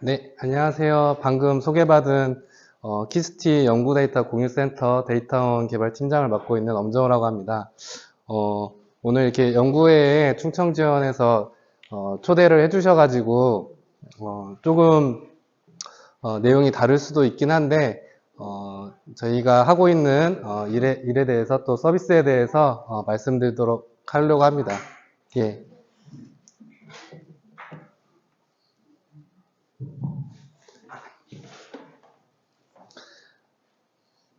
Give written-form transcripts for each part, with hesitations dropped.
네, 안녕하세요. 방금 소개받은 키스티 연구데이터 공유센터 데이터원 개발팀장을 맡고 있는 엄정우라고 합니다. 오늘 이렇게 연구회에 충청지원에서 초대를 해주셔가지고 조금 내용이 다를 수도 있긴 한데 저희가 하고 있는 일에 대해서 또 서비스에 대해서 말씀드리도록 하려고 합니다. 예.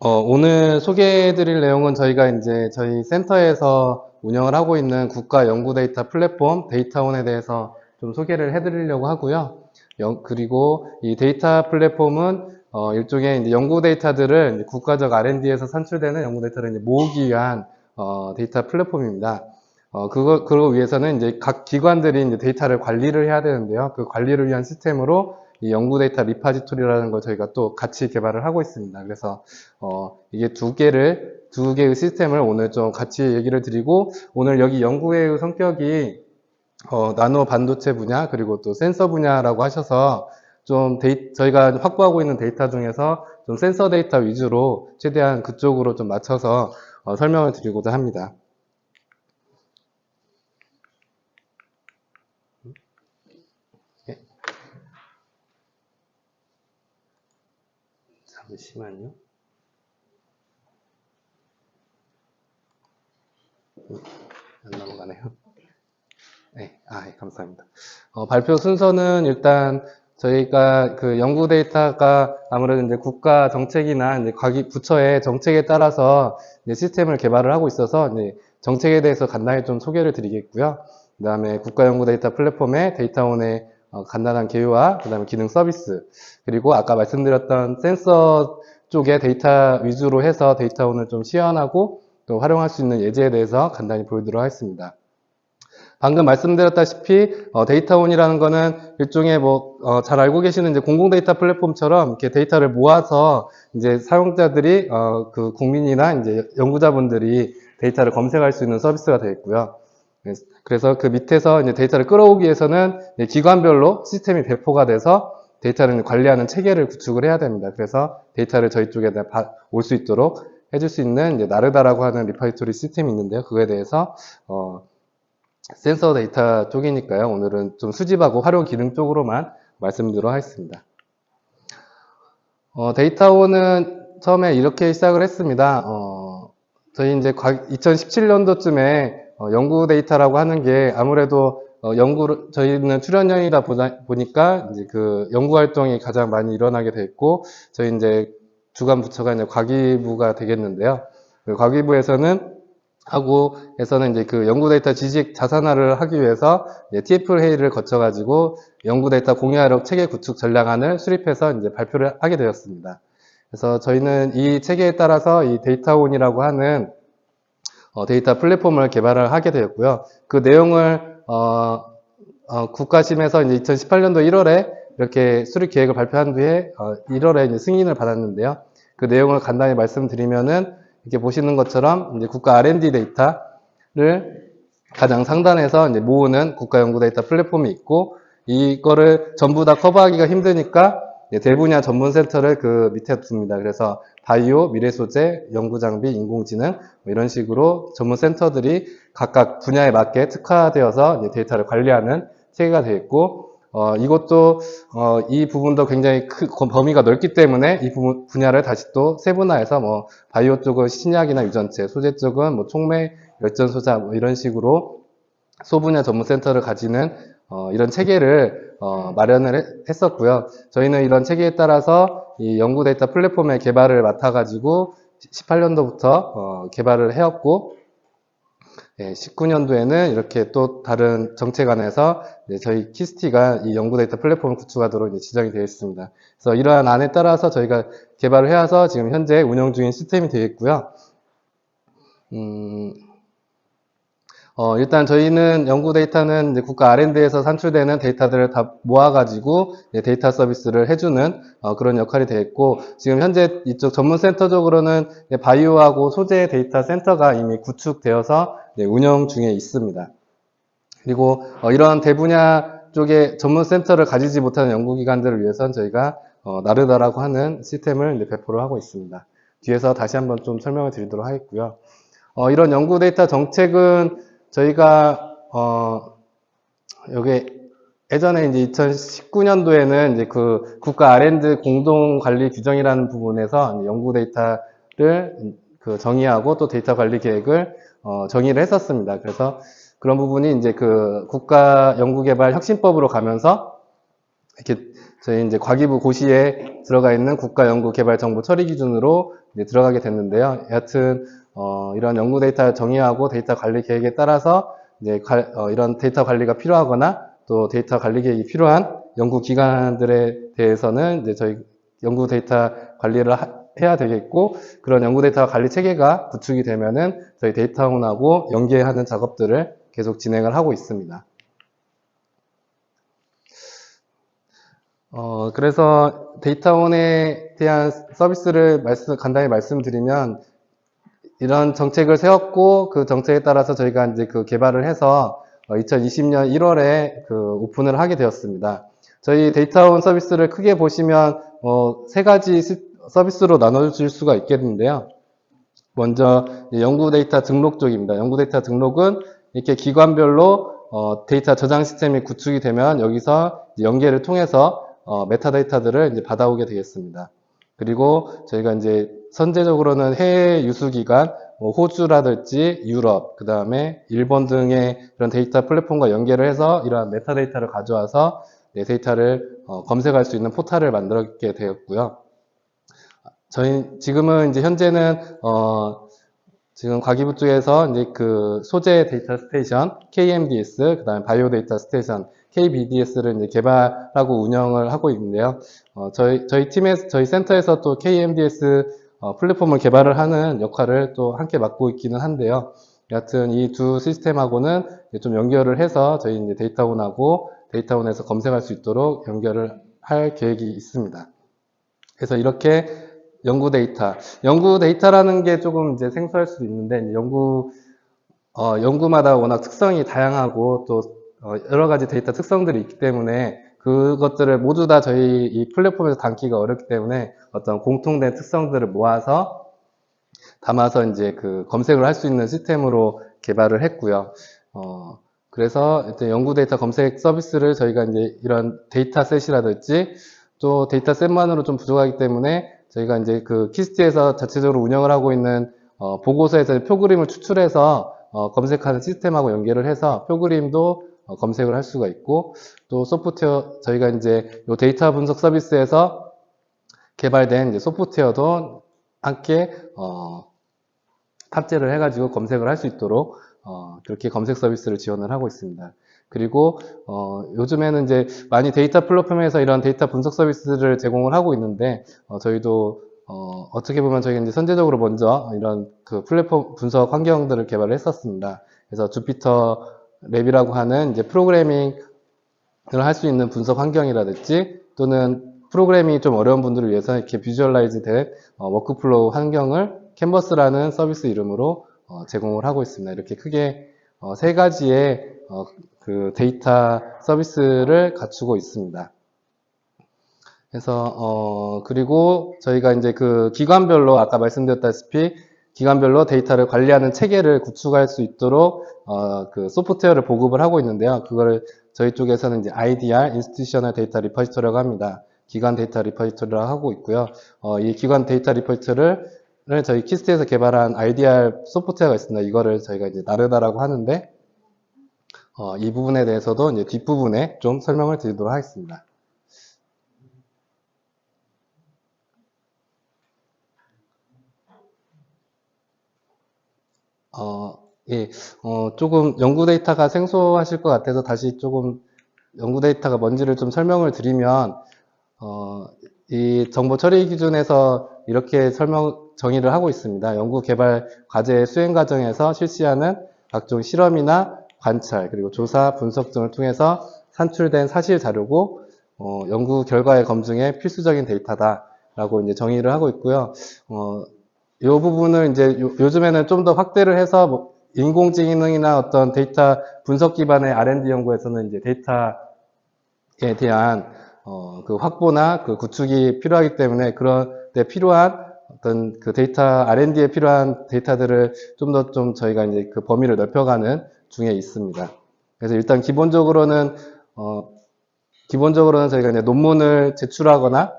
오늘 소개해드릴 내용은 저희가 이제 저희 센터에서 운영을 하고 있는 국가 연구 데이터 플랫폼 데이터원에 대해서 좀 소개를 해드리려고 하고요. 그리고 이 데이터 플랫폼은 일종의 이제 연구 데이터들을 이제 국가적 R&D에서 산출되는 연구 데이터를 이제 모으기 위한 데이터 플랫폼입니다. 그걸 위해서는 이제 각 기관들이 이제 데이터를 관리를 해야 되는데요. 그 관리를 위한 시스템으로 이 연구 데이터 리파지토리라는 걸 저희가 또 같이 개발을 하고 있습니다. 그래서 이게 두 개의 시스템을 오늘 좀 같이 얘기를 드리고, 오늘 여기 연구회의 성격이 나노 반도체 분야 그리고 또 센서 분야라고 하셔서 좀 저희가 확보하고 있는 데이터 중에서 좀 센서 데이터 위주로 최대한 그쪽으로 좀 맞춰서 설명을 드리고자 합니다. 잠시만요. 안 넘어가네요. 네, 감사합니다. 발표 순서는 일단 저희가 그 연구 데이터가 아무래도 이제 국가 정책이나 이제 부처의 정책에 따라서 이제 시스템을 개발을 하고 있어서 이제 정책에 대해서 간단히 좀 소개를 드리겠고요. 그 다음에 국가 연구 데이터 플랫폼의 데이터원의 간단한 개요와 그 다음에 기능 서비스, 그리고 아까 말씀드렸던 센서 쪽의 데이터 위주로 해서 데이터원을 좀 시연하고 또 활용할 수 있는 예제에 대해서 간단히 보여드리도록 하겠습니다. 방금 말씀드렸다시피 데이터원이라는 거는 일종의 잘 알고 계시는 이제 공공 데이터 플랫폼처럼 이렇게 데이터를 모아서 이제 사용자들이 그 국민이나 이제 연구자분들이 데이터를 검색할 수 있는 서비스가 되겠고요. 그래서 그 밑에서 이제 데이터를 끌어오기 위해서는 기관별로 시스템이 배포가 돼서 데이터를 관리하는 체계를 구축을 해야 됩니다. 그래서 데이터를 저희 쪽에 올 수 있도록 해줄 수 있는 이제 나르다라고 하는 리파지토리 시스템이 있는데요. 그거에 대해서 센서 데이터 쪽이니까요. 오늘은 좀 수집하고 활용 기능 쪽으로만 말씀드리도록 하겠습니다. 데이터원은 처음에 이렇게 시작을 했습니다. 저희 이제 2017년도쯤에 연구 데이터라고 하는 게 아무래도 저희는 출연형이다 보니까 이제 그 연구 활동이 가장 많이 일어나게 됐고, 저희 이제 주관 부처가 이제 과기부가 되겠는데요. 그 과기부에서는 이제 그 연구 데이터 지식 자산화를 하기 위해서 TF 회의를 거쳐가지고 연구 데이터 공유하력 체계 구축 전략안을 수립해서 이제 발표를 하게 되었습니다. 그래서 저희는 이 체계에 따라서 이 데이터원이라고 하는 데이터 플랫폼을 개발을 하게 되었고요. 그 내용을 국가심에서 이제 2018년도 1월에 이렇게 수립 계획을 발표한 뒤에 1월에 이제 승인을 받았는데요. 그 내용을 간단히 말씀드리면은 이렇게 보시는 것처럼 이제 국가 R&D 데이터를 가장 상단에서 이제 모으는 국가 연구 데이터 플랫폼이 있고, 이거를 전부 다 커버하기가 힘드니까 대분야 전문 센터를 그 밑에 둡니다. 그래서 바이오, 미래소재, 연구장비, 인공지능 이런 식으로 전문 센터들이 각각 분야에 맞게 특화되어서 데이터를 관리하는 체계가 되어 있고, 이것도 이 부분도 굉장히 범위가 넓기 때문에 이 분야를 다시 또 세분화해서 바이오 쪽은 신약이나 유전체, 소재 쪽은 촉매, 열전소자 이런 식으로 소분야 전문센터를 가지는 이런 체계를 마련을 했었고요. 저희는 이런 체계에 따라서 이 연구 데이터 플랫폼의 개발을 맡아가지고 18년도부터 개발을 해왔고, 19년도에는 이렇게 또 다른 정책안에서 저희 키스티가 이 연구 데이터 플랫폼을 구축하도록 지정이 되어 있습니다. 그래서 이러한 안에 따라서 저희가 개발을 해와서 지금 현재 운영 중인 시스템이 되어 있고요. 일단 저희는 연구 데이터는 이제 국가 R&D에서 산출되는 데이터들을 다 모아가지고 데이터 서비스를 해주는 그런 역할이 되겠고, 지금 현재 이쪽 전문센터적으로는 바이오하고 소재 데이터 센터가 이미 구축되어서 운영 중에 있습니다. 그리고 이런 대분야 쪽에 전문 센터를 가지지 못하는 연구기관들을 위해서는 저희가 나르다라고 하는 시스템을 이제 배포를 하고 있습니다. 뒤에서 다시 한번 좀 설명을 드리도록 하겠고요. 이런 연구 데이터 정책은 저희가 여기 예전에 이제 2019년도에는 이제 그 국가 R&D 공동 관리 규정이라는 부분에서 연구 데이터를 그 정의하고 또 데이터 관리 계획을 정의를 했었습니다. 그래서 그런 부분이 이제 그 국가 연구개발 혁신법으로 가면서 이렇게 저희 이제 과기부 고시에 들어가 있는 국가 연구개발 정보 처리 기준으로 이제 들어가게 됐는데요. 여하튼 이런 연구 데이터 정의하고 데이터 관리 계획에 따라서 이제 이런 데이터 관리가 필요하거나 또 데이터 관리 계획이 필요한 연구기관들에 대해서는 이제 저희 연구 데이터 관리를 해야 되겠고, 그런 연구 데이터 관리 체계가 구축이 되면은 저희 데이터원하고 연계하는 작업들을 계속 진행을 하고 있습니다. 그래서 데이터원에 대한 서비스를 간단히 말씀드리면, 이런 정책을 세웠고, 그 정책에 따라서 저희가 이제 그 개발을 해서 2020년 1월에 그 오픈을 하게 되었습니다. 저희 데이터원 서비스를 크게 보시면 세 가지 서비스로 나눠질 수가 있겠는데요. 먼저 연구 데이터 등록 쪽입니다. 연구 데이터 등록은 이렇게 기관별로 데이터 저장 시스템이 구축이 되면 여기서 연계를 통해서 메타데이터들을 이제 받아오게 되겠습니다. 그리고 저희가 이제 선제적으로는 해외 유수기관, 호주라든지 유럽, 그 다음에 일본 등의 이런 데이터 플랫폼과 연계를 해서 이러한 메타데이터를 가져와서 내 데이터를 검색할 수 있는 포탈을 만들게 되었고요. 저희 지금은 이제 현재는 지금 과기부 쪽에서 이제 그 소재 데이터 스테이션 KMDS, 그다음에 바이오 데이터 스테이션 KBDS를 이제 개발하고 운영을 하고 있는데요. 저희 팀에서 저희 센터에서 또 KMDS 플랫폼을 개발을 하는 역할을 또 함께 맡고 있기는 한데요. 여하튼 이 두 시스템하고는 좀 연결을 해서 저희 이제 데이터원하고 데이터원에서 검색할 수 있도록 연결을 할 계획이 있습니다. 그래서 이렇게 연구 데이터라는 게 조금 이제 생소할 수도 있는데, 연구마다 워낙 특성이 다양하고 또 여러 가지 데이터 특성들이 있기 때문에 그것들을 모두 다 저희 이 플랫폼에서 담기가 어렵기 때문에 어떤 공통된 특성들을 모아서 담아서 이제 그 검색을 할 수 있는 시스템으로 개발을 했고요. 그래서 이제 연구 데이터 검색 서비스를 저희가 이제 이런 데이터셋이라든지 또 데이터셋만으로 좀 부족하기 때문에 저희가 이제 그 키스트에서 자체적으로 운영을 하고 있는 보고서에서 표그림을 추출해서 검색하는 시스템하고 연결을 해서 표그림도 검색을 할 수가 있고, 또 소프트웨어 저희가 이제 요 데이터 분석 서비스에서 개발된 이제 소프트웨어도 함께 탑재를 해가지고 검색을 할 수 있도록 그렇게 검색 서비스를 지원을 하고 있습니다. 그리고 요즘에는 이제 많이 데이터 플랫폼에서 이런 데이터 분석 서비스를 제공을 하고 있는데 저희도 어떻게 보면 저희가 이제 선제적으로 먼저 이런 그 플랫폼 분석 환경들을 개발을 했었습니다. 그래서 주피터 랩이라고 하는 이제 프로그래밍을 할 수 있는 분석 환경이라든지 또는 프로그래밍이 좀 어려운 분들을 위해서 이렇게 비주얼라이즈 된 워크플로우 환경을 캔버스라는 서비스 이름으로 제공을 하고 있습니다. 이렇게 크게 세 가지의 그 데이터 서비스를 갖추고 있습니다. 그래서 그리고 저희가 이제 그 기관별로 아까 말씀드렸다시피 기관별로 데이터를 관리하는 체계를 구축할 수 있도록 그 소프트웨어를 보급을 하고 있는데요. 그거를 저희 쪽에서는 이제 IDR, Institutional Data Repository라고 합니다. 기관 데이터 리포지터리라고 하고 있고요. 이 기관 데이터 리포지터리를 저희 키스트에서 개발한 IDR 소프트웨어가 있습니다. 이거를 저희가 이제 나르다라고 하는데 이 부분에 대해서도 이제 뒷부분에 좀 설명을 드리도록 하겠습니다. 예, 조금 연구 데이터가 생소하실 것 같아서 다시 조금 연구 데이터가 뭔지를 좀 설명을 드리면, 이 정보 처리 기준에서 이렇게 정의를 하고 있습니다. 연구 개발 과제 수행 과정에서 실시하는 각종 실험이나 관찰, 그리고 조사, 분석 등을 통해서 산출된 사실 자료고, 연구 결과의 검증에 필수적인 데이터다라고 이제 정의를 하고 있고요. 이 부분을 이제 요즘에는 좀 더 확대를 해서 인공지능이나 어떤 데이터 분석 기반의 R&D 연구에서는 이제 데이터 대한 그 확보나 그 구축이 필요하기 때문에 그런 데 필요한 어떤 그 데이터 R&D에 필요한 데이터들을 좀 더 좀 저희가 이제 그 범위를 넓혀가는 중에 있습니다. 그래서 일단 기본적으로는 저희가 이제 논문을 제출하거나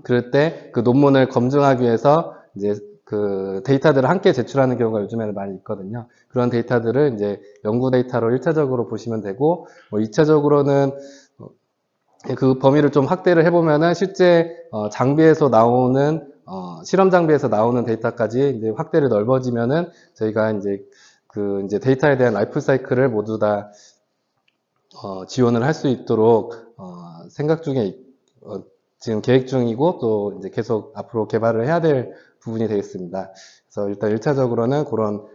그럴 때 그 논문을 검증하기 위해서 이제 그 데이터들을 함께 제출하는 경우가 요즘에는 많이 있거든요. 그런 데이터들을 이제 연구 데이터로 1차적으로 보시면 되고, 2차적으로는 그 범위를 좀 확대를 해보면은 실제 장비에서 나오는 실험 장비에서 나오는 데이터까지 이제 확대를 넓어지면은 저희가 이제 그 이제 데이터에 대한 라이프 사이클을 모두 다 지원을 할 수 있도록 생각 중에 지금 계획 중이고 또 이제 계속 앞으로 개발을 해야 될 부분이 되겠습니다. 그래서 일단 1차적으로는 그런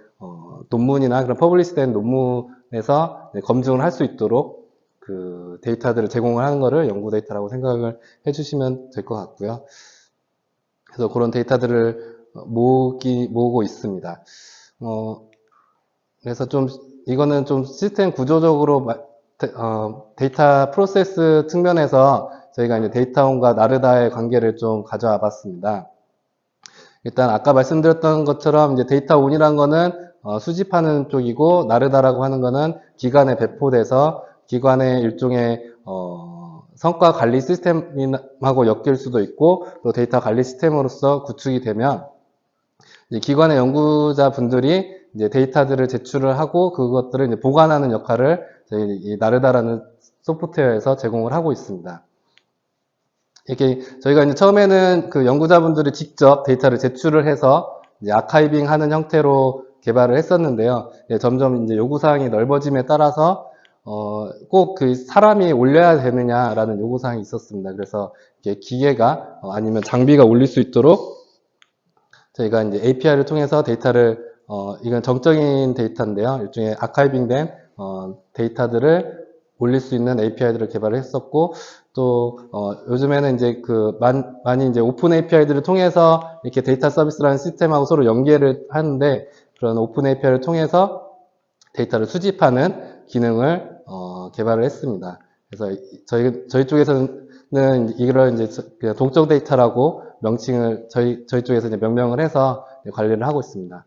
논문이나 그런 퍼블리시된 논문에서 검증을 할 수 있도록 그 데이터들을 제공을 하는 것을 연구 데이터라고 생각을 해주시면 될 것 같고요. 그래서 그런 데이터들을 모으고 있습니다. 그래서 좀 이거는 좀 시스템 구조적으로 데이터 프로세스 측면에서 저희가 이제 데이터온과 나르다의 관계를 좀 가져와 봤습니다. 일단 아까 말씀드렸던 것처럼 이제 데이터온이란 거는 수집하는 쪽이고 나르다라고 하는 거는 기관에 배포돼서 기관의 일종의 성과 관리 시스템하고 엮일 수도 있고 또 데이터 관리 시스템으로서 구축이 되면 이제 기관의 연구자분들이 이제 데이터들을 제출을 하고 그것들을 이제 보관하는 역할을 저희 이 나르다라는 소프트웨어에서 제공을 하고 있습니다. 이렇게 저희가 이제 처음에는 그 연구자분들이 직접 데이터를 제출을 해서 이제 아카이빙 하는 형태로 개발을 했었는데요. 점점 이제 요구사항이 넓어짐에 따라서 꼭 그 사람이 올려야 되느냐라는 요구사항이 있었습니다. 그래서 이렇게 기계가 아니면 장비가 올릴 수 있도록 저희가 이제 API를 통해서 데이터를 이건 정적인 데이터인데요. 일종의 아카이빙된 데이터들을 올릴 수 있는 API들을 개발을 했었고 또 요즘에는 이제 그 많이 이제 오픈 API들을 통해서 이렇게 데이터 서비스라는 시스템하고 서로 연계를 하는데 그런 오픈 API를 통해서 데이터를 수집하는 기능을 개발을 했습니다. 그래서 저희 쪽에서는 이걸 이제 그냥 동적 데이터라고 명칭을 저희 쪽에서 이제 명명을 해서 관리를 하고 있습니다.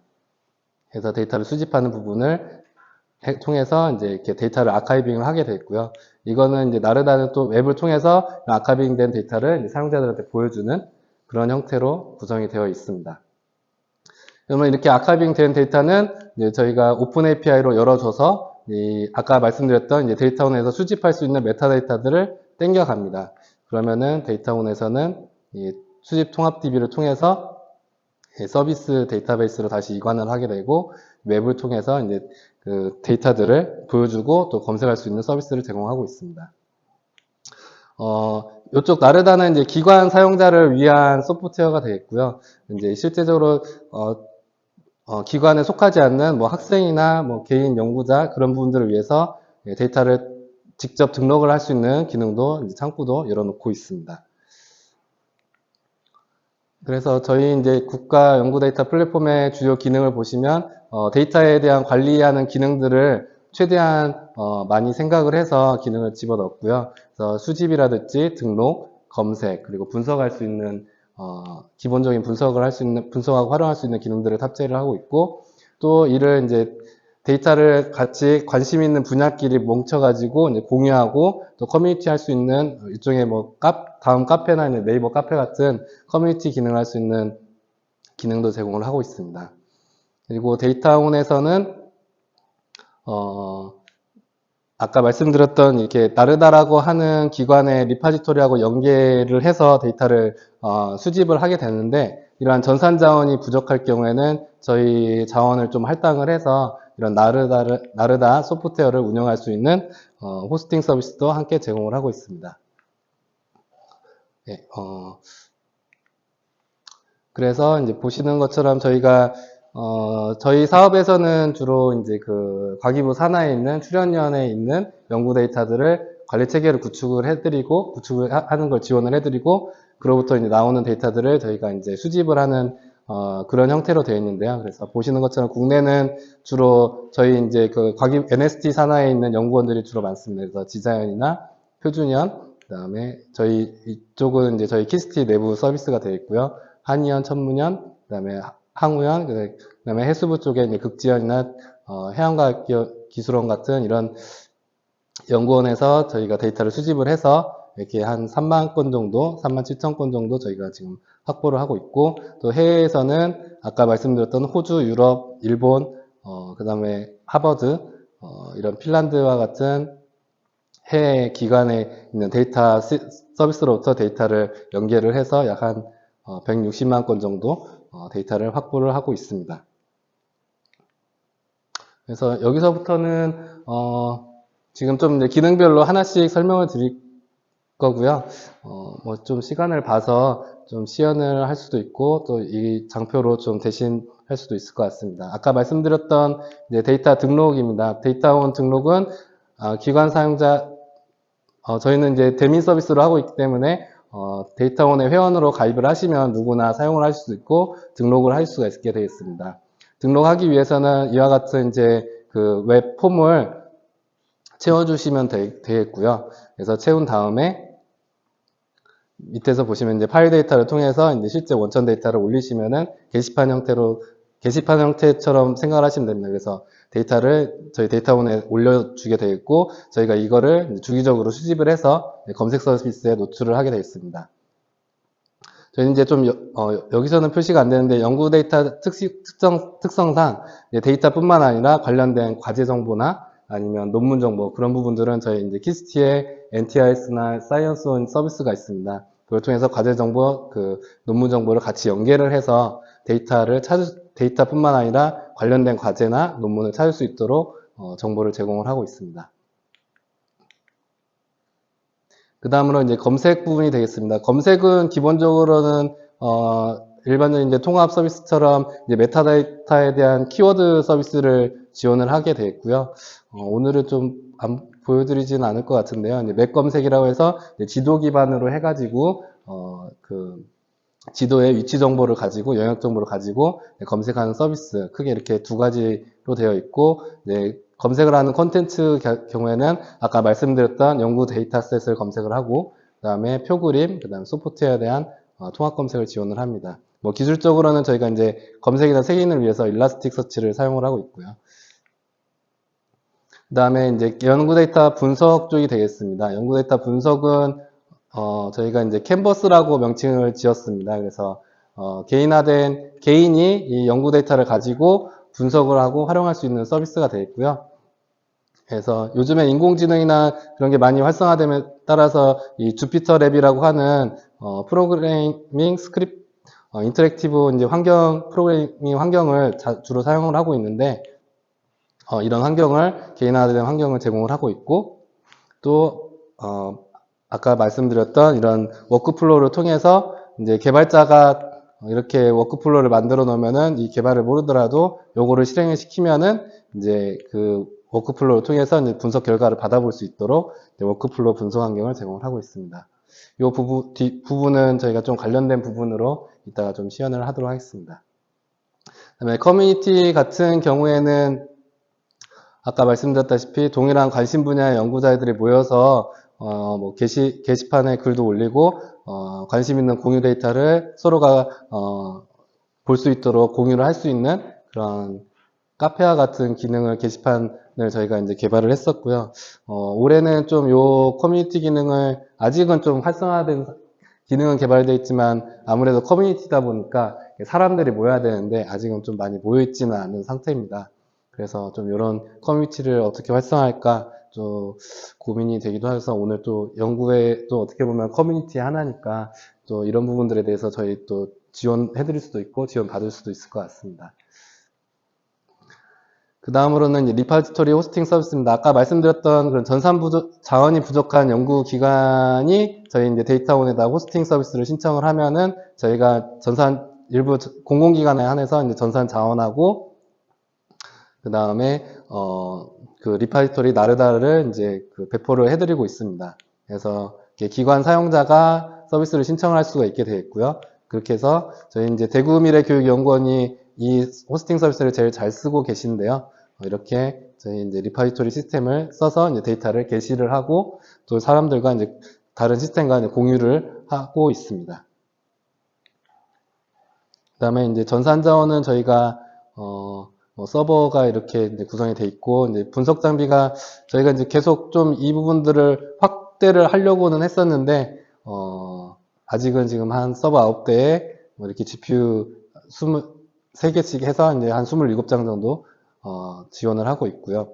그래서 데이터를 수집하는 부분을 통해서 이제 이렇게 데이터를 아카이빙을 하게 됐고요. 이거는 이제 나르다는 또 웹을 통해서 아카이빙된 데이터를 이제 사용자들한테 보여주는 그런 형태로 구성이 되어 있습니다. 그러면 이렇게 아카이빙 된 데이터는 이제 저희가 오픈 API로 열어줘서 아까 말씀드렸던 이제 데이터원에서 수집할 수 있는 메타데이터들을 땡겨갑니다. 그러면은 데이터원에서는 이 수집 통합 DB를 통해서 서비스 데이터베이스로 다시 이관을 하게 되고 웹을 통해서 이제 그 데이터들을 보여주고 또 검색할 수 있는 서비스를 제공하고 있습니다. 이쪽 나르다는 이제 기관 사용자를 위한 소프트웨어가 되겠고요. 이제 실제적으로 기관에 속하지 않는 뭐 학생이나 뭐 개인 연구자 그런 부분들을 위해서 데이터를 직접 등록을 할 수 있는 기능도 이제 창구도 열어놓고 있습니다. 그래서 저희 이제 국가 연구 데이터 플랫폼의 주요 기능을 보시면 데이터에 대한 관리하는 기능들을 최대한 많이 생각을 해서 기능을 집어넣었고요. 그래서 수집이라든지 등록, 검색, 그리고 분석할 수 있는 기본적인 분석을 할 수 있는 분석하고 활용할 수 있는 기능들을 탑재를 하고 있고 또 이를 이제 데이터를 같이 관심 있는 분야끼리 뭉쳐가지고 이제 공유하고 또 커뮤니티 할 수 있는 일종의 뭐 다음 카페나 네이버 카페 같은 커뮤니티 기능을 할 수 있는 기능도 제공을 하고 있습니다. 그리고 데이터온에서는 아까 말씀드렸던 이렇게 나르다라고 하는 기관의 리파지토리하고 연계를 해서 데이터를 수집을 하게 되는데 이러한 전산 자원이 부족할 경우에는 저희 자원을 좀 할당을 해서 이런 나르다 소프트웨어를 운영할 수 있는 호스팅 서비스도 함께 제공을 하고 있습니다. 네, 그래서 이제 보시는 것처럼 저희가 저희 사업에서는 주로 이제 그 과기부 산하에 있는 출연위원회에 있는 연구 데이터들을 관리 체계를 구축을 해드리고 구축을 하는 걸 지원을 해드리고 그로부터 이제 나오는 데이터들을 저희가 이제 수집을 하는 그런 형태로 되어 있는데요. 그래서 보시는 것처럼 국내는 주로 저희 이제 그 NST 산하에 있는 연구원들이 주로 많습니다. 그래서 지자연이나 표준현, 그다음에 저희 이쪽은 이제 저희 키스티 내부 서비스가 되어 있고요. 한의원, 천문현, 그다음에 항우현, 그다음에 해수부 쪽에 이제 극지현이나 해양과학 기술원 같은 이런 연구원에서 저희가 데이터를 수집을 해서 이렇게 한 3만 건 정도, 3만 7천 건 정도 저희가 지금 확보를 하고 있고, 또 해외에서는 아까 말씀드렸던 호주, 유럽, 일본, 그 다음에 하버드, 이런 핀란드와 같은 해외 기관에 있는 데이터 서비스로부터 데이터를 연계를 해서 약 한 160만 건 정도 데이터를 확보를 하고 있습니다. 그래서 여기서부터는 지금 좀 이제 기능별로 하나씩 설명을 드릴 거고요. 뭐 좀 시간을 봐서 좀 시연을 할 수도 있고 또 이 장표로 좀 대신 할 수도 있을 것 같습니다. 아까 말씀드렸던 이제 데이터 등록입니다. 데이터원 등록은 기관 사용자 저희는 이제 대민 서비스로 하고 있기 때문에 데이터원의 회원으로 가입을 하시면 누구나 사용을 할 수도 있고 등록을 할 수가 있게 되겠습니다. 등록하기 위해서는 이와 같은 이제 그 웹 폼을 채워주시면 되겠고요. 그래서 채운 다음에 밑에서 보시면 이제 파일 데이터를 통해서 이제 실제 원천 데이터를 올리시면은 게시판 형태처럼 생각을 하시면 됩니다. 그래서 데이터를 저희 데이터원에 올려주게 되어 있고 저희가 이거를 주기적으로 수집을 해서 검색 서비스에 노출을 하게 되어 있습니다. 저희는 이제 좀 여기서는 표시가 안 되는데 연구 데이터 특성상 데이터뿐만 아니라 관련된 과제 정보나 아니면 논문 정보 그런 부분들은 저희 이제 키스티에 NTIS나 사이언스원 서비스가 있습니다. 그걸 통해서 과제 정보, 그 논문 정보를 같이 연계를 해서 데이터뿐만 아니라 관련된 과제나 논문을 찾을 수 있도록 정보를 제공을 하고 있습니다. 그 다음으로 이제 검색 부분이 되겠습니다. 검색은 기본적으로는 일반적인 이제 통합 서비스처럼 이제 메타데이터에 대한 키워드 서비스를 지원을 하게 되겠고요. 오늘은 좀 보여드리지는 않을 것 같은데요. 이제 맵 검색이라고 해서 지도 기반으로 해가지고 그 지도의 위치 정보를 가지고 영역 정보를 가지고 검색하는 서비스 크게 이렇게 두 가지로 되어 있고 검색을 하는 콘텐츠 경우에는 아까 말씀드렸던 연구 데이터셋을 검색을 하고 그 다음에 표그림, 그 다음에 소프트웨어에 대한 통합 검색을 지원을 합니다. 뭐 기술적으로는 저희가 이제 검색이나 색인을 위해서 일라스틱 서치를 사용을 하고 있고요. 그 다음에 이제 연구 데이터 분석 쪽이 되겠습니다. 연구 데이터 분석은 저희가 이제 캔버스라고 명칭을 지었습니다. 그래서 개인이 이 연구 데이터를 가지고 분석을 하고 활용할 수 있는 서비스가 되겠고요. 그래서 요즘에 인공지능이나 그런 게 많이 활성화됨에 따라서 이 주피터 랩이라고 하는 프로그래밍 스크립트 인터랙티브 이제 프로그래밍 환경을 주로 사용을 하고 있는데 이런 환경을 개인화된 환경을 제공을 하고 있고 또 아까 말씀드렸던 이런 워크플로우를 통해서 이제 개발자가 이렇게 워크플로우를 만들어 놓으면은 이 개발을 모르더라도 요거를 실행을 시키면은 이제 그 워크플로우를 통해서 이제 분석 결과를 받아볼 수 있도록 워크플로우 분석 환경을 제공을 하고 있습니다. 이 부분은 저희가 좀 관련된 부분으로 이따가 좀 시연을 하도록 하겠습니다. 그다음에 커뮤니티 같은 경우에는 아까 말씀드렸다시피 동일한 관심 분야의 연구자들이 모여서 뭐 게시판에 글도 올리고 관심 있는 공유 데이터를 서로가 볼 수 있도록 공유를 할 수 있는 그런 카페와 같은 기능을 게시판을 저희가 이제 개발을 했었고요. 올해는 좀 요 커뮤니티 기능을 아직은 좀 활성화된 기능은 개발되어 있지만 아무래도 커뮤니티다 보니까 사람들이 모여야 되는데 아직은 좀 많이 모여 있지는 않은 상태입니다. 그래서 좀 이런 커뮤니티를 어떻게 활성화할까 좀 고민이 되기도 해서 오늘 또 연구에 또 어떻게 보면 커뮤니티의 하나니까 또 이런 부분들에 대해서 저희 또 지원해드릴 수도 있고 지원받을 수도 있을 것 같습니다. 그 다음으로는 리파지토리 호스팅 서비스입니다. 아까 말씀드렸던 그런 자원이 부족한 연구기관이 저희 이제 데이터원에다 호스팅 서비스를 신청을 하면은 저희가 일부 공공기관에 한해서 이제 전산 자원하고 그 다음에 그 리파지토리 나르다를 이제 그 배포를 해드리고 있습니다. 그래서 기관 사용자가 서비스를 신청을 할 수가 있게 되겠고요. 그렇게 해서 저희 이제 대구미래교육연구원이 이 호스팅 서비스를 제일 잘 쓰고 계신데요. 이렇게 저희 이제 리파지토리 시스템을 써서 이제 데이터를 게시를 하고 또 사람들과 이제 다른 시스템과 이제 공유를 하고 있습니다. 그다음에 이제 전산자원은 저희가 뭐 서버가 이렇게 이제 구성이 돼 있고 이제 분석 장비가 저희가 이제 계속 좀 이 부분들을 확대를 하려고는 했었는데 아직은 지금 한 서버 9대에 뭐 이렇게 GPU 23개씩 해서 이제 한 27장 정도 지원을 하고 있고요.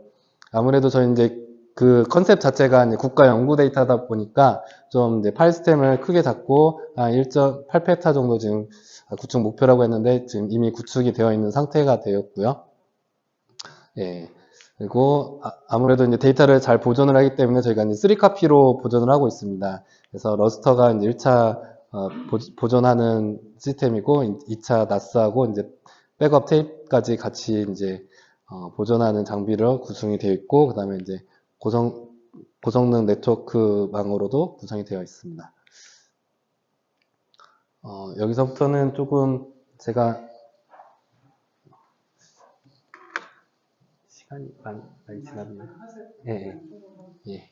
아무래도 저희 이제 그 컨셉 자체가 이제 국가 연구 데이터다 보니까 좀 이제 파일 시스템을 크게 잡고 한 1.8페타 정도 지금 구축 목표라고 했는데 지금 이미 구축이 되어 있는 상태가 되었고요. 예. 그리고 아무래도 이제 데이터를 잘 보존을 하기 때문에 저희가 이제 3카피로 보존을 하고 있습니다. 그래서 러스터가 이제 1차 보존하는 시스템이고 2차 나스하고 이제 백업 테이프까지 같이 이제 보존하는 장비로 구성이 되어 있고 그다음에 이제 고성능 네트워크망으로도 구성이 되어 있습니다. 여기서부터는 조금 제가 시간이 많이 지났나요? 예, 예,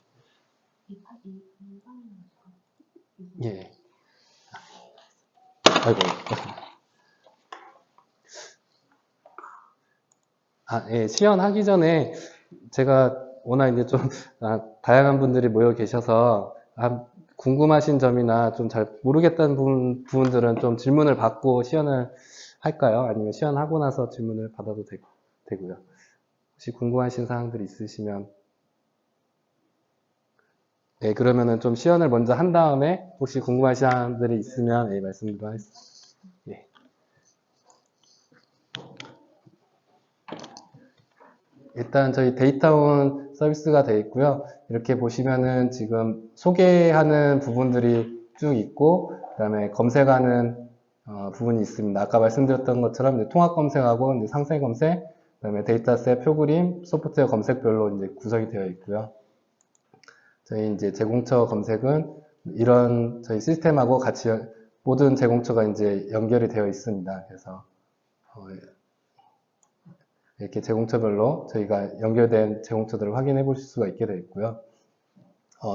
예, 예. 아이고. 예, 시연하기 전에 제가 워낙 이제 좀 다양한 분들이 모여 계셔서 궁금하신 점이나 좀 잘 모르겠다는 부분들은 좀 질문을 받고 시연을 할까요? 아니면 시연하고 나서 질문을 받아도 되고요. 혹시 궁금하신 사항들이 있으시면 네, 그러면은 좀 시연을 먼저 한 다음에 혹시 궁금하신 사항들이 있으면 예, 말씀드리도록 하겠습니다. 예. 일단 저희 데이터온 서비스가 되어 있고요. 이렇게 보시면은 지금 소개하는 부분들이 쭉 있고 그 다음에 검색하는 부분이 있습니다. 아까 말씀드렸던 것처럼 이제 통합 검색하고 이제 상세 검색, 그 다음에 데이터셋, 표그림, 소프트웨어 검색별로 이제 구성이 되어 있고요. 저희 이제 제공처 검색은 이런 저희 시스템하고 같이 모든 제공처가 이제 연결이 되어 있습니다. 그래서 이렇게 제공처별로 저희가 연결된 제공처들을 확인해 보실 수가 있게 되어 있고요.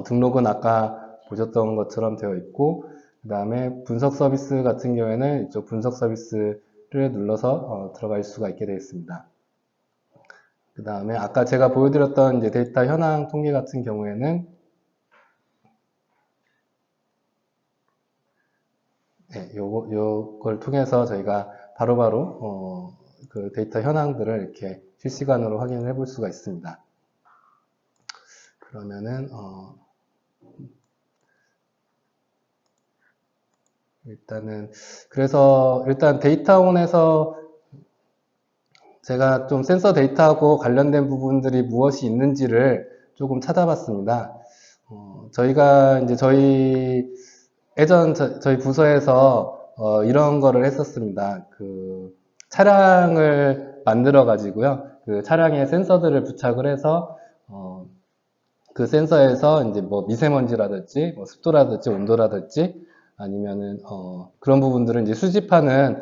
등록은 아까 보셨던 것처럼 되어 있고 그 다음에 분석 서비스 같은 경우에는 이쪽 분석 서비스를 눌러서 들어갈 수가 있게 되어 있습니다. 그 다음에 아까 제가 보여드렸던 이제 데이터 현황 통계 같은 경우에는 네, 요걸 통해서 저희가 바로바로 그 데이터 현황들을 이렇게 실시간으로 확인을 해볼 수가 있습니다. 그러면은 일단 데이터온에서 제가 좀 센서 데이터하고 관련된 부분들이 무엇이 있는지를 조금 찾아봤습니다. 저희가 이제 저희 부서에서 이런 거를 했었습니다. 그 차량을 만들어 가지고요. 그 차량에 센서들을 부착을 해서 그 센서에서 이제 뭐 미세먼지라든지 뭐 습도라든지 온도라든지 아니면은 그런 부분들을 이제 수집하는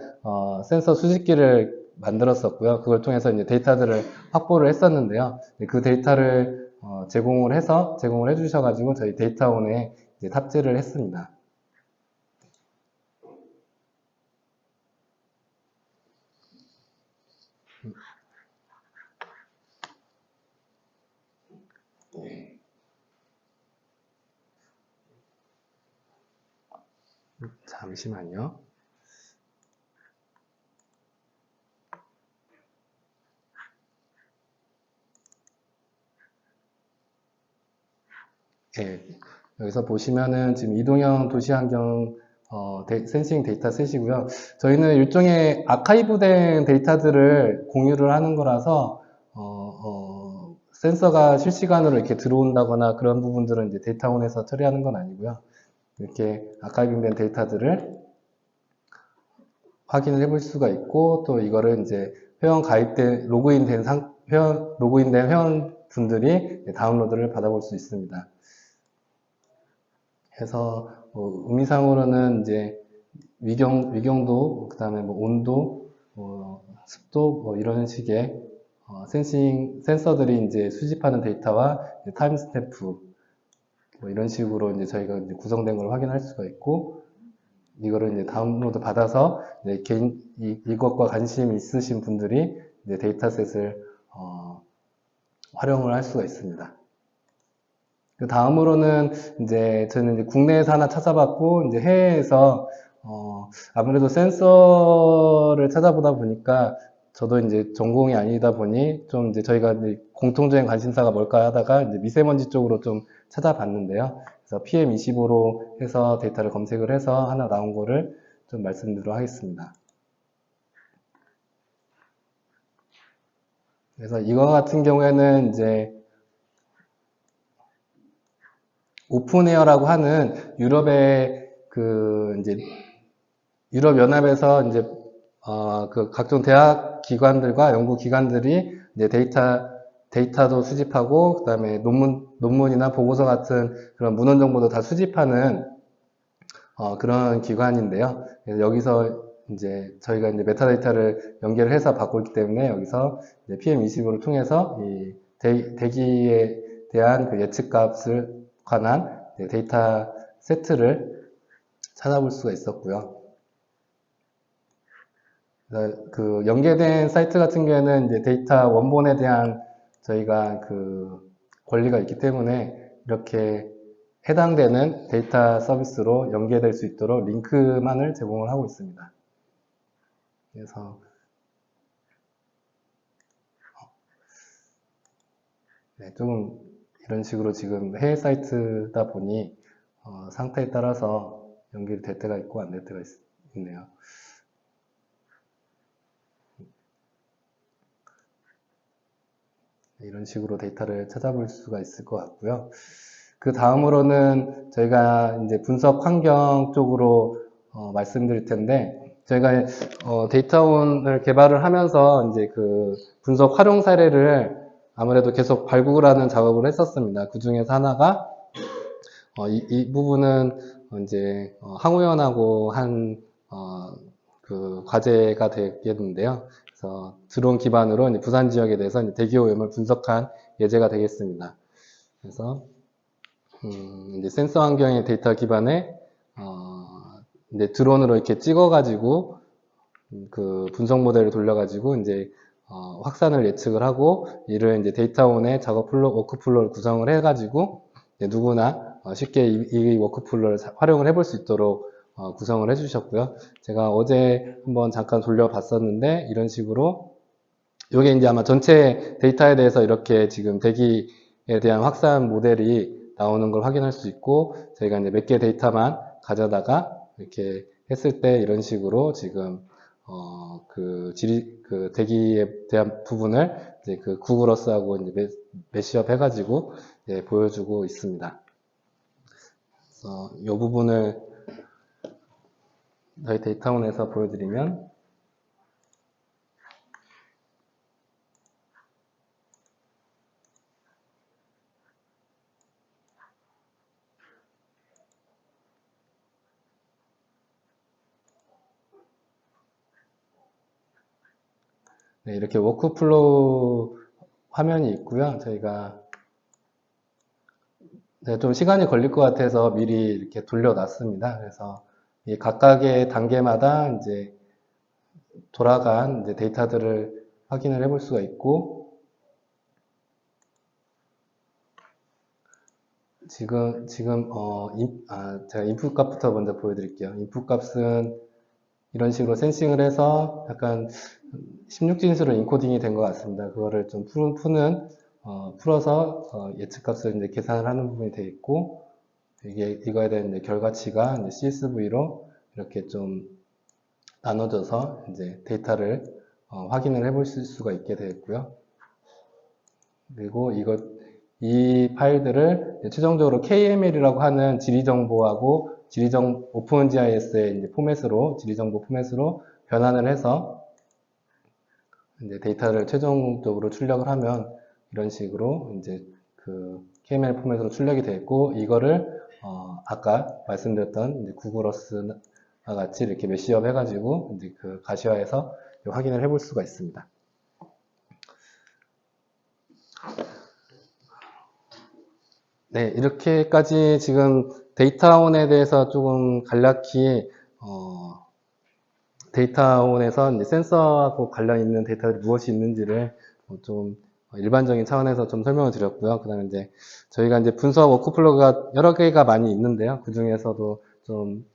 센서 수집기를 만들었었고요. 그걸 통해서 이제 데이터들을 확보를 했었는데요. 그 데이터를 제공을 해주셔가지고 저희 데이터온에 이제 탑재를 했습니다. 잠시만요. 네, 여기서 보시면은 지금 이동형 도시환경 센싱 데이터셋이고요. 저희는 일종의 아카이브된 데이터들을 공유를 하는 거라서 센서가 실시간으로 이렇게 들어온다거나 그런 부분들은 이제 데이터온에서 처리하는 건 아니고요. 이렇게 아카이빙된 데이터들을 확인을 해볼 수가 있고 또 이거를 이제 로그인된 회원분들이 다운로드를 받아볼 수 있습니다. 해서 의미상으로는 이제 위경도, 그 다음에 뭐 온도, 습도, 뭐 이런 식의 센서들이 이제 수집하는 데이터와 타임스탬프 뭐 이런 식으로 이제 저희가 이제 구성된 걸 확인할 수가 있고, 이거를 이제 다운로드 받아서 이제 이것과 관심 있으신 분들이 이제 데이터셋을 활용을 할 수가 있습니다. 그 다음으로는 이제 저는 이제 국내에서 하나 찾아봤고, 이제 해외에서 아무래도 센서를 찾아보다 보니까 저도 이제 전공이 아니다 보니 좀 이제 저희가 이제 공통적인 관심사가 뭘까 하다가 이제 미세먼지 쪽으로 좀 찾아봤는데요. 그래서 PM25로 해서 데이터를 검색을 해서 하나 나온 거를 좀 말씀드리도록 하겠습니다. 그래서 이거 같은 경우에는 이제 오픈에어라고 하는 유럽의 이제 유럽연합에서 이제 그 각종 대학 기관들과 연구 기관들이 이제 데이터도 수집하고, 그 다음에 논문이나 보고서 같은 그런 문헌 정보도 다 수집하는 그런 기관인데요. 그래서 여기서 이제 저희가 이제 메타데이터를 연결을 해서 받고 있기 때문에 여기서 이제 PM25를 통해서 이 대기에 대한 그 예측값을 관한 데이터 세트를 찾아볼 수가 있었고요. 그 연계된 사이트 같은 경우에는 이제 데이터 원본에 대한 저희가 그 권리가 있기 때문에 이렇게 해당되는 데이터 서비스로 연계될 수 있도록 링크만을 제공을 하고 있습니다. 그래서 조금 이런 식으로 지금 해외 사이트다 보니 상태에 따라서 연결이 될 때가 있고 안 될 때가 있네요. 이런 식으로 데이터를 찾아볼 수가 있을 것 같고요. 그 다음으로는 저희가 이제 분석 환경 쪽으로 말씀드릴 텐데, 저희가 데이터온을 개발을 하면서 이제 그 분석 활용 사례를 아무래도 계속 발굴하는 작업을 했었습니다. 그 중에서 하나가 이 부분은 이제 항우연하고 한 그 과제가 되겠는데요. 그래서 드론 기반으로 이제 부산 지역에 대해서 이제 대기 오염을 분석한 예제가 되겠습니다. 그래서 이제 센서 환경의 데이터 기반에 이제 드론으로 이렇게 찍어가지고 그 분석 모델을 돌려가지고 이제 확산을 예측을 하고, 이를 이제 데이터온의 작업 워크플로우를 구성을 해가지고 누구나 쉽게 이 워크플로우를 활용을 해볼 수 있도록 구성을 해주셨고요. 제가 어제 한번 잠깐 돌려봤었는데, 이런 식으로 이게 이제 아마 전체 데이터에 대해서 이렇게 지금 대기에 대한 확산 모델이 나오는 걸 확인할 수 있고, 저희가 이제 몇 개 데이터만 가져다가 이렇게 했을 때 이런 식으로 지금 그 대기에 대한 부분을 이제 그 구글 어스하고 이제 매시업 해가지고 보여주고 있습니다. 그래서 이 부분을 저희 데이터온에서 보여드리면, 이렇게 워크플로우 화면이 있고요. 저희가 좀 시간이 걸릴 것 같아서 미리 이렇게 돌려놨습니다. 그래서 이 각각의 단계마다 이제 돌아간 이제 데이터들을 확인을 해볼 수가 있고, 지금 제가 인풋 값부터 먼저 보여드릴게요. 인풋 값은 이런 식으로 센싱을 해서 약간 16진수로 인코딩이 된 것 같습니다. 그거를 좀 풀어서 예측값을 이제 계산을 하는 부분이 되어 있고, 이거에 대한 이제 결과치가 이제 CSV로 이렇게 좀 나눠져서 이제 데이터를 확인을 해볼 수가 있게 되었고요. 그리고 이 파일들을 최종적으로 KML이라고 하는 지리정보하고 오픈GIS의 이제 지리정보 포맷으로 변환을 해서 이제 데이터를 최종적으로 출력을 하면 이런 식으로 이제 그 KML 포맷으로 출력이 되었고, 이거를 아까 말씀드렸던 이제 구글 어스와 같이 이렇게 매시업 해가지고 이제 그 가시화해서 확인을 해볼 수가 있습니다. 네, 이렇게까지 지금 데이터온에 대해서 조금 간략히 데이터온에서 이제 센서하고 관련 있는 데이터들이 무엇이 있는지를 좀 일반적인 차원에서 좀 설명을 드렸고요. 그다음에 이제 저희가 이제 분석 워크플로우가 여러 개가 많이 있는데요. 그 중에서도 좀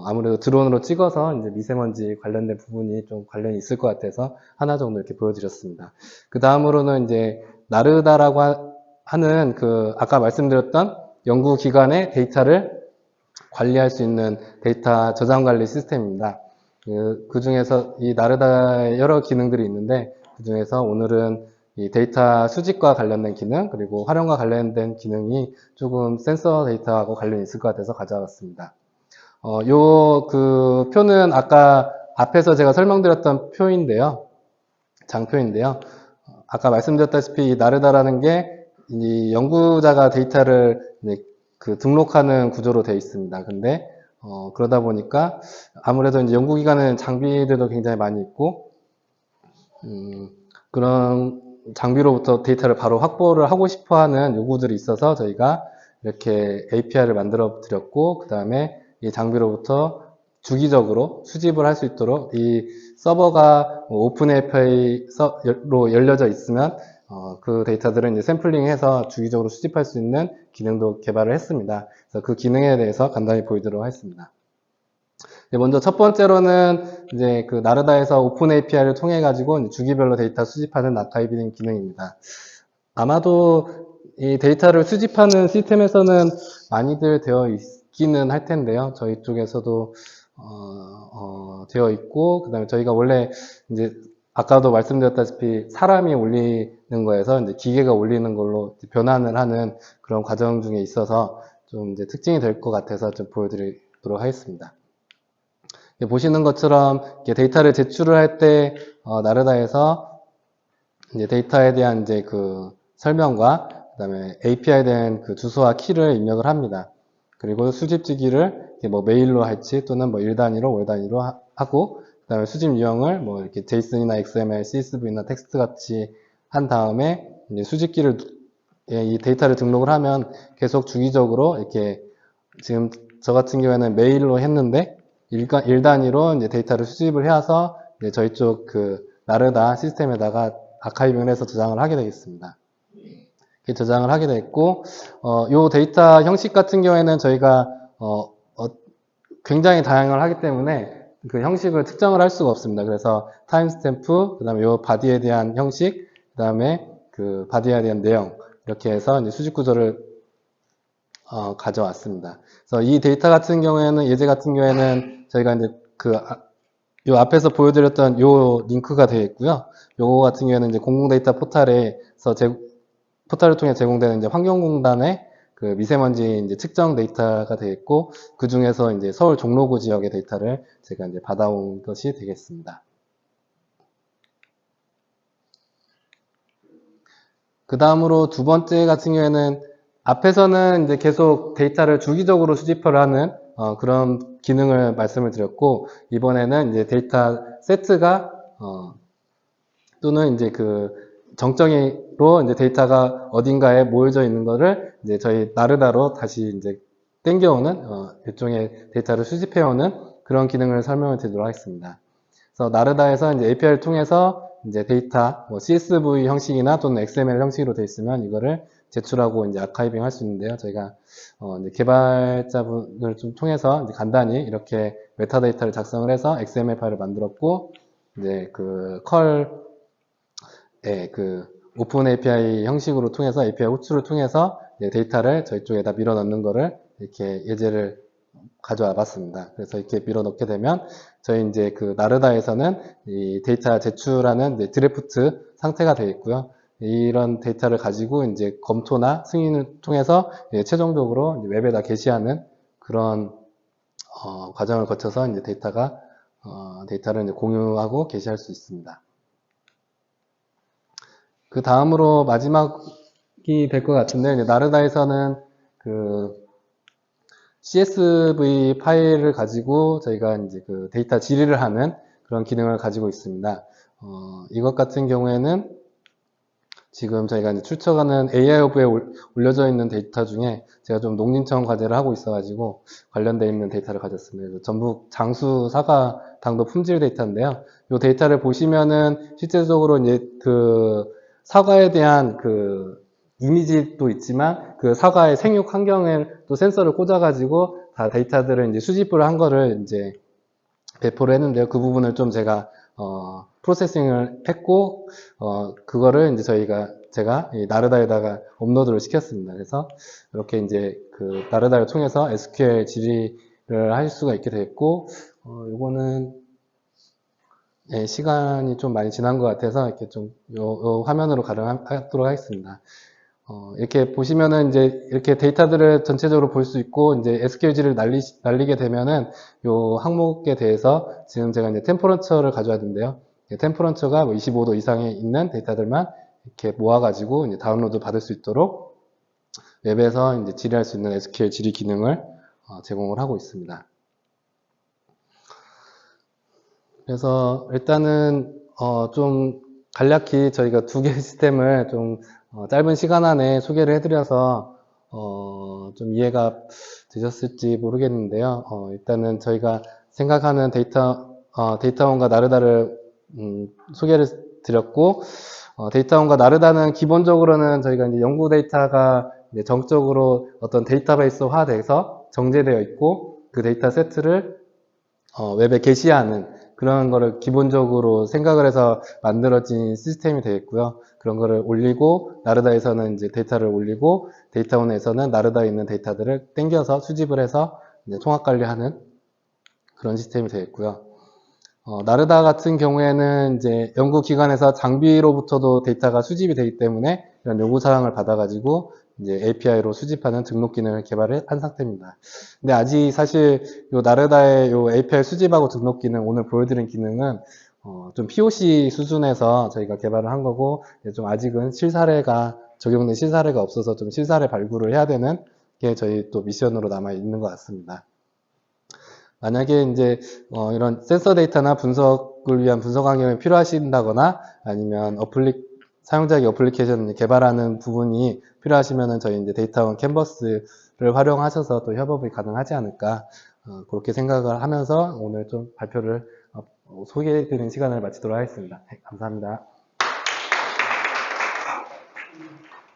아무래도 드론으로 찍어서 이제 미세먼지 관련된 부분이 좀 관련이 있을 것 같아서 하나 정도 이렇게 보여드렸습니다. 그 다음으로는 이제 나르다라고 하는 그 아까 말씀드렸던 연구기관의 데이터를 관리할 수 있는 데이터 저장 관리 시스템입니다. 그 중에서 이 나르다의 여러 기능들이 있는데 그 중에서 오늘은 이 데이터 수집과 관련된 기능 그리고 활용과 관련된 기능이 조금 센서 데이터하고 관련이 있을 것 같아서 가져왔습니다. 요 그 표는 아까 앞에서 제가 설명드렸던 표인데요. 장표인데요. 아까 말씀드렸다시피 이 나르다라는 게 이 연구자가 데이터를 그 등록하는 구조로 되어 있습니다. 근데 그러다 보니까 아무래도 이제 연구기관은 장비들도 굉장히 많이 있고 그런 장비로부터 데이터를 바로 확보를 하고 싶어하는 요구들이 있어서 저희가 이렇게 API를 만들어 드렸고 그 다음에 이 장비로부터 주기적으로 수집을 할 수 있도록 이 서버가 오픈 API로 열려져 있으면 그 데이터들은 이제 샘플링해서 주기적으로 수집할 수 있는 기능도 개발을 했습니다. 그래서 그 기능에 대해서 간단히 보이도록 하겠습니다. 먼저 첫 번째로는 이제 그 나르다에서 오픈 API를 통해 가지고 주기별로 데이터 수집하는 아카이빙 기능입니다. 아마도 이 데이터를 수집하는 시스템에서는 많이들 되어 있기는 할 텐데요. 저희 쪽에서도 되어 있고, 그다음에 저희가 원래 이제 아까도 말씀드렸다시피 사람이 올리는 거에서 이제 기계가 올리는 걸로 변환을 하는 그런 과정 중에 있어서 좀 이제 특징이 될 것 같아서 좀 보여드리도록 하겠습니다. 보시는 것처럼 데이터를 제출을 할 때 나르다에서 이제 데이터에 대한 이제 그 설명과 그다음에 API에 대한 그 주소와 키를 입력을 합니다. 그리고 수집지기를 뭐 메일로 할지 또는 뭐 일 단위로 월 단위로 하고 그다음에 수집 유형을 뭐 이렇게 JSON이나 XML, CSV나 텍스트 같이 한 다음에 이제 수집기를 이 데이터를 등록을 하면 계속 주기적으로 이렇게 지금 저 같은 경우에는 메일로 했는데 일 단위로 이제 데이터를 수집을 해서 이제 저희 쪽 그 나르다 시스템에다가 아카이빙을 해서 저장을 하게 되겠습니다. 이렇게 저장을 하게 됐고, 요 데이터 형식 같은 경우에는 저희가 굉장히 다양을 하기 때문에 그 형식을 특정을 할 수가 없습니다. 그래서 타임스탬프, 그 다음에 요 바디에 대한 형식, 그 다음에 그 바디에 대한 내용 이렇게 해서 이제 수집 구조를 가져왔습니다. 그래서 이 데이터 같은 경우에는 예제 같은 경우에는 저희가 이제 요 앞에서 보여드렸던 요 링크가 되어 있고요. 요거 같은 경우에는 이제 공공 데이터 포탈에서 포탈을 통해 제공되는 이제 환경공단의 그 미세먼지 이제 측정 데이터가 되어 있고 그 중에서 이제 서울 종로구 지역의 데이터를 제가 이제 받아온 것이 되겠습니다. 그 다음으로 두 번째 같은 경우에는 앞에서는 이제 계속 데이터를 주기적으로 수집을 하는 그런 기능을 말씀을 드렸고 이번에는 이제 데이터 세트가 또는 이제 그 정정으로 이제 데이터가 어딘가에 모여져 있는 거를 이제 저희 나르다로 다시 이제 땡겨오는 일종의 데이터를 수집해오는 그런 기능을 설명을 드리도록 하겠습니다. 그래서 나르다에서 이제 API를 통해서 이제 데이터 뭐 CSV 형식이나 또는 XML 형식으로 되어 있으면 이거를 제출하고 이제 아카이빙 할 수 있는데요. 저희가 이제 개발자분을 좀 통해서 이제 간단히 이렇게 메타데이터를 작성을 해서 XML 파일을 만들었고 이제 그 오픈 API 형식으로 통해서 API 호출을 통해서 데이터를 저희 쪽에다 밀어 넣는 거를 이렇게 예제를 가져와 봤습니다. 그래서 이렇게 밀어 넣게 되면 저희 이제 그 나르다에서는 이 데이터 제출하는 이제 드래프트 상태가 되어 있고요. 이런 데이터를 가지고 이제 검토나 승인을 통해서 최종적으로 이제 웹에다 게시하는 그런 과정을 거쳐서 이제 데이터를 이제 공유하고 게시할 수 있습니다. 그 다음으로 마지막이 될 것 같은데 이제 나르다에서는 그 CSV 파일을 가지고 저희가 이제 그 데이터 질의를 하는 그런 기능을 가지고 있습니다. 이것 같은 경우에는 지금 저희가 이제 출처가는 AI 허브에 올려져 있는 데이터 중에 제가 좀 농림청 과제를 하고 있어가지고 관련되어 있는 데이터를 가졌습니다. 그래서 전북 장수 사과 당도 품질 데이터인데요. 이 데이터를 보시면은 실제적으로 이제 그 사과에 대한 그 이미지도 있지만 그 사과의 생육 환경에 또 센서를 꽂아가지고 다 데이터들을 이제 수집을 한 거를 이제 배포를 했는데요. 그 부분을 좀 제가 프로세싱을 했고 그거를 이제 제가 이 나르다에다가 업로드를 시켰습니다. 그래서 이렇게 이제 그 나르다를 통해서 SQL 질의를 할 수가 있게 됐고 이거는 예, 시간이 좀 많이 지난 것 같아서 이렇게 좀 요 화면으로 가능하도록 하겠습니다. 이렇게 보시면은 이제 이렇게 데이터들을 전체적으로 볼 수 있고 이제 SQL지를 날리게 되면은 요 항목에 대해서 지금 제가 이제 템퍼러처를 가져야 되는데요. 템퍼러처가 뭐 25도 이상에 있는 데이터들만 이렇게 모아가지고 이제 다운로드 받을 수 있도록 웹에서 이제 질의할 수 있는 SQL 질의 기능을 제공을 하고 있습니다. 그래서 일단은 좀 간략히 저희가 두 개의 시스템을 좀 짧은 시간 안에 소개를 해드려서 좀 이해가 되셨을지 모르겠는데요. 일단은 저희가 생각하는 데이터원과 나르다를 소개를 드렸고 데이터원과 나르다는 기본적으로는 저희가 이제 연구 데이터가 이제 정적으로 어떤 데이터베이스화 돼서 정제되어 있고 그 데이터 세트를 웹에 게시하는 그런 거를 기본적으로 생각을 해서 만들어진 시스템이 되겠고요. 그런 거를 올리고 나르다에서는 이제 데이터를 올리고 데이터원에서는 나르다에 있는 데이터들을 땡겨서 수집을 해서 이제 통합 관리하는 그런 시스템이 되겠고요. 나르다 같은 경우에는 이제 연구기관에서 장비로부터도 데이터가 수집이 되기 때문에 이런 요구사항을 받아가지고 이제 API로 수집하는 등록 기능을 개발한 상태입니다. 근데 아직 사실 요 나르다의 요 API 수집하고 등록 기능, 오늘 보여드린 기능은 좀 POC 수준에서 저희가 개발을 한 거고, 좀 아직은 적용된 실사례가 없어서 좀 실사례 발굴을 해야 되는 게 저희 또 미션으로 남아 있는 것 같습니다. 만약에 이제 이런 센서 데이터나 분석을 위한 분석 환경이 필요하신다거나 아니면 사용자에게 어플리케이션 개발하는 부분이 필요하시면은 저희 이제 데이터원 캔버스를 활용하셔서 또 협업이 가능하지 않을까 그렇게 생각을 하면서 오늘 좀 발표를 소개해드리는 시간을 마치도록 하겠습니다. 네, 감사합니다.